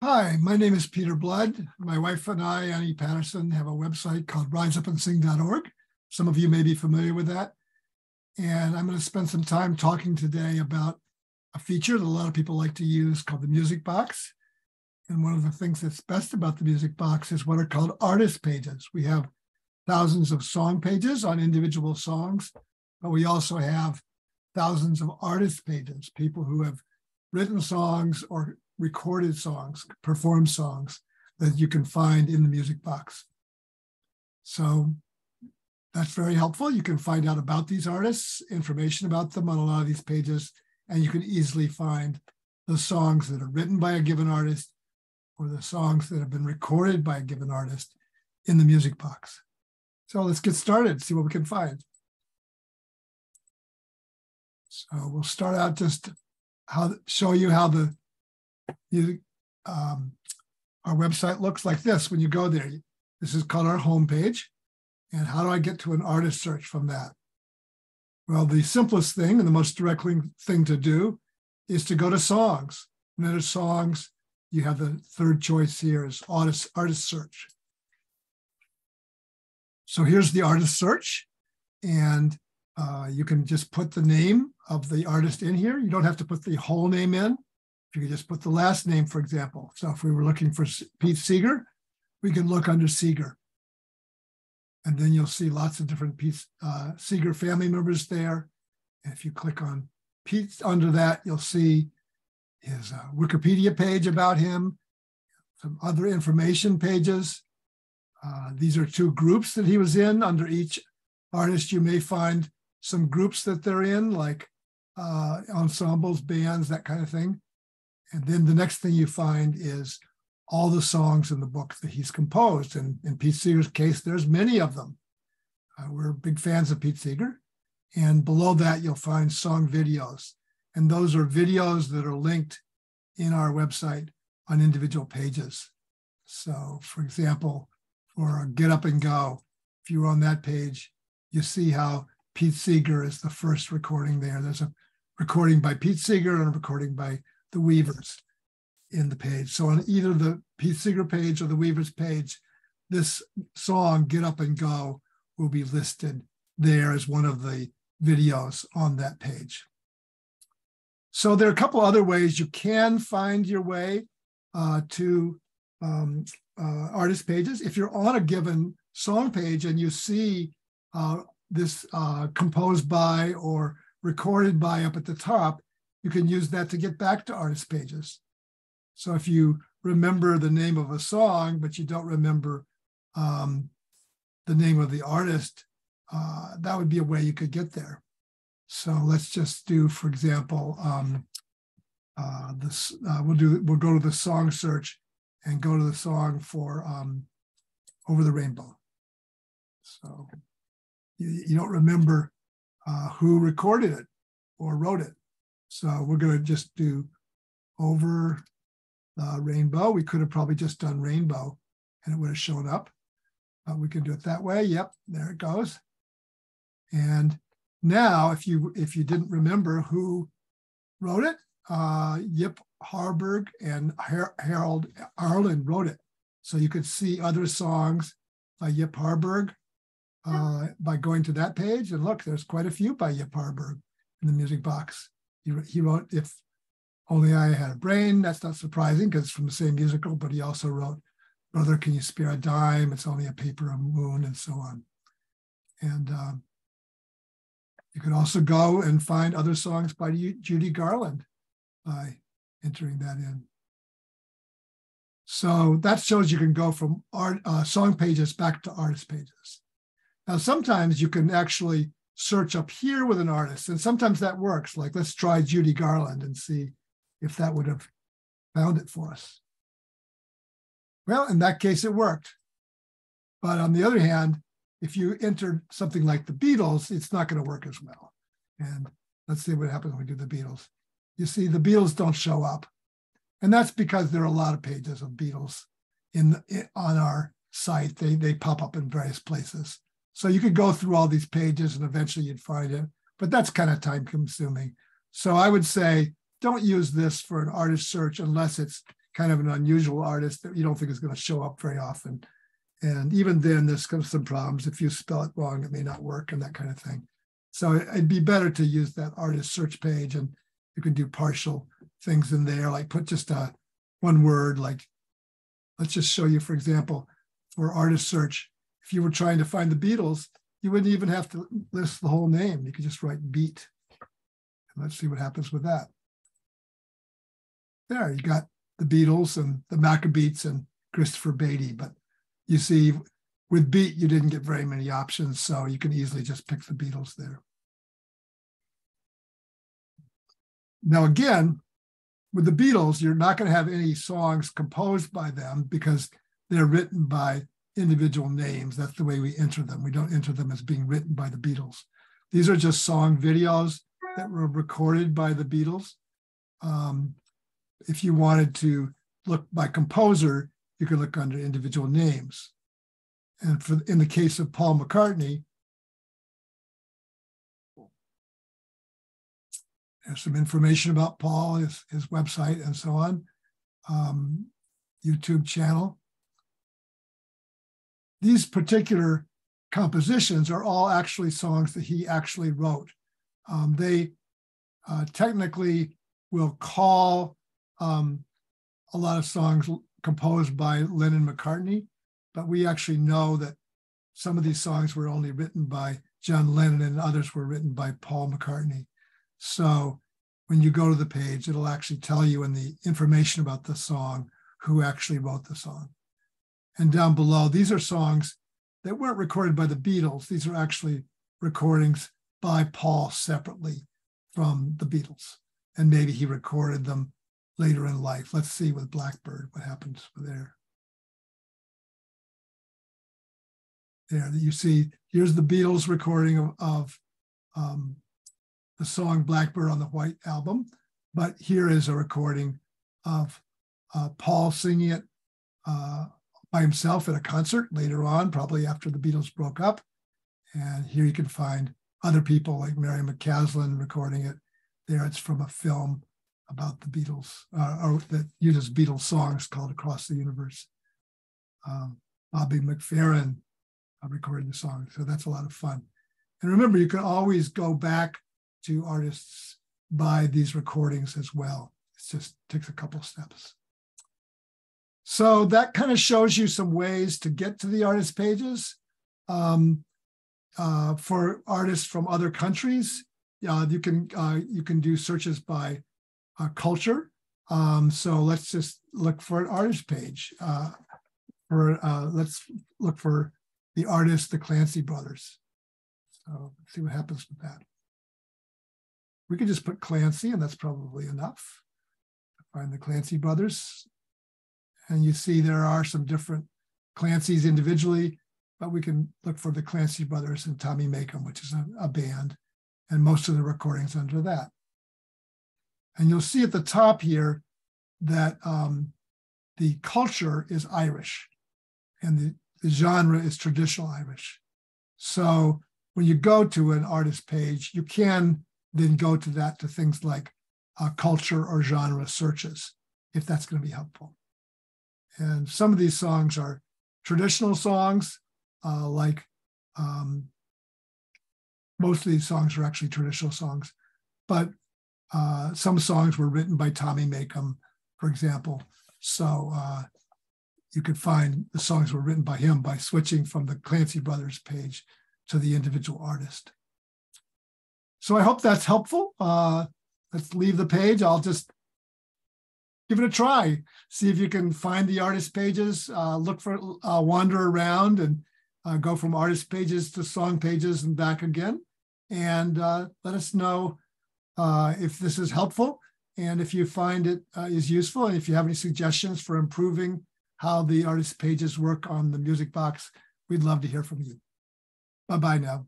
Hi, my name is Peter Blood. My wife and I, Annie Patterson, have a website called riseupandsing.org. Some of you may be familiar with that. And I'm going to spend some time talking today about a feature that a lot of people like to use called the music box. And one of the things that's best about the music box is what are called artist pages. We have thousands of song pages on individual songs, but we also have thousands of artist pages, people who have written songs or recorded songs, performed songs that you can find in the music box. So that's very helpful. You can find out about these artists, information about them on a lot of these pages, and you can easily find the songs that are written by a given artist or the songs that have been recorded by a given artist in the music box. So let's get started, see what we can find. So we'll start out just show you how our website looks like this when you go there. This is called our homepage. And how do I get to an artist search from that? Well, the simplest thing and the most direct thing to do is to go to songs. And under songs, you have the third choice here is artist search. So here's the artist search. And you can just put the name of the artist in here. You don't have to put the whole name in. You could just put the last name, for example. So if we were looking for Pete Seeger, we can look under Seeger. And then you'll see lots of different Pete Seeger family members there. And if you click on Pete under that, you'll see his Wikipedia page about him, some other information pages. These are two groups that he was in. Under each artist, you may find some groups that they're in, like ensembles, bands, that kind of thing. And then the next thing you find is all the songs in the book that he's composed. And in Pete Seeger's case, there's many of them. We're big fans of Pete Seeger. And below that, you'll find song videos. And those are videos that are linked in our website on individual pages. So for example, for Get Up and Go, if you're on that page, you see how Pete Seeger is the first recording there. There's a recording by Pete Seeger and a recording by the Weavers in the page. So on either the Pete Seeger page or the Weavers page, this song, Get Up and Go, will be listed there as one of the videos on that page. So there are a couple other ways you can find your way to artist pages. If you're on a given song page and you see this composed by or recorded by up at the top, you can use that to get back to artist pages. So if you remember the name of a song, but you don't remember the name of the artist, that would be a way you could get there. So let's just do, for example, we'll go to the song search and go to the song for Over the Rainbow. So you don't remember who recorded it or wrote it. So we're going to just do Over the Rainbow. We could have probably just done Rainbow and it would have shown up. We can do it that way. Yep, there it goes. And now, if you didn't remember who wrote it, Yip Harburg and Harold Arlen wrote it. So you could see other songs by Yip Harburg by going to that page. And look, there's quite a few by Yip Harburg in the music box. He wrote If Only I Had a Brain. That's not surprising because it's from the same musical, but he also wrote Brother, Can You Spare a Dime? It's Only a Paper Moon, and so on. And you can also go and find other songs by Judy Garland by entering that in. So that shows you can go from song pages back to artist pages. Now, sometimes you can actually search up here with an artist, and sometimes that works. Like, let's try Judy Garland and see if that would have found it for us. Well, in that case, it worked. But on the other hand, if you entered something like the Beatles, it's not going to work as well. And let's see what happens when we do the Beatles. You see, the Beatles don't show up. And that's because there are a lot of pages of Beatles on our site. They pop up in various places. So you could go through all these pages and eventually you'd find it, but that's kind of time consuming. So I would say, don't use this for an artist search unless it's kind of an unusual artist that you don't think is going to show up very often. And even then, there's some problems. If you spell it wrong, it may not work and that kind of thing. So it'd be better to use that artist search page, and you can do partial things in there, like put just one word, like, let's just show you, for example, for artist search, if you were trying to find the Beatles, you wouldn't even have to list the whole name. You could just write beat. And let's see what happens with that. There, you got the Beatles and the Maccabeats and Christopher Beatty, but you see with beat, you didn't get very many options, so you can easily just pick the Beatles there. Now, again, with the Beatles, you're not going to have any songs composed by them because they're written by individual names. That's the way we enter them. We don't enter them as being written by the Beatles. These are just song videos that were recorded by the Beatles. If you wanted to look by composer, you could look under individual names. And in the case of Paul McCartney, there's some information about Paul, his website, and so on, YouTube channel. These particular compositions are all actually songs that he actually wrote. They technically will call a lot of songs composed by Lennon and McCartney, but we actually know that some of these songs were only written by John Lennon and others were written by Paul McCartney. So when you go to the page, it'll actually tell you in the information about the song who actually wrote the song. And down below, these are songs that weren't recorded by the Beatles. These are actually recordings by Paul separately from the Beatles. And maybe he recorded them later in life. Let's see with Blackbird what happens there. There you see, here's the Beatles recording of the song Blackbird on the White Album. But here is a recording of Paul singing it by himself at a concert later on, probably after the Beatles broke up. And here you can find other people like Mary McCaslin recording it. There it's from a film about the Beatles, or that uses Beatles songs called Across the Universe. Bobby McFerrin recorded the song, so that's a lot of fun. And remember, you can always go back to artists by these recordings as well. It just takes a couple steps. So that kind of shows you some ways to get to the artist pages. For artists from other countries, you can do searches by culture. So let's just look for an artist page. Let's look for the artist, the Clancy Brothers. So let's see what happens with that. We could just put Clancy, and that's probably enough to find the Clancy Brothers. And you see there are some different Clancys individually, but we can look for the Clancy Brothers and Tommy Makem, which is a band, and most of the recordings under that. And you'll see at the top here that the culture is Irish, and the genre is traditional Irish. So when you go to an artist page, you can then go to that to things like culture or genre searches, if that's going to be helpful. And some of these songs are traditional songs, like most of these songs are actually traditional songs, but some songs were written by Tommy Makem, for example. So you could find the songs were written by him by switching from the Clancy Brothers page to the individual artist. So I hope that's helpful. Let's leave the page. I'll just give it a try. See if you can find the artist pages, look for, wander around and go from artist pages to song pages and back again. And let us know if this is helpful and if you find it is useful. And if you have any suggestions for improving how the artist pages work on the Music Box, we'd love to hear from you. Bye-bye now.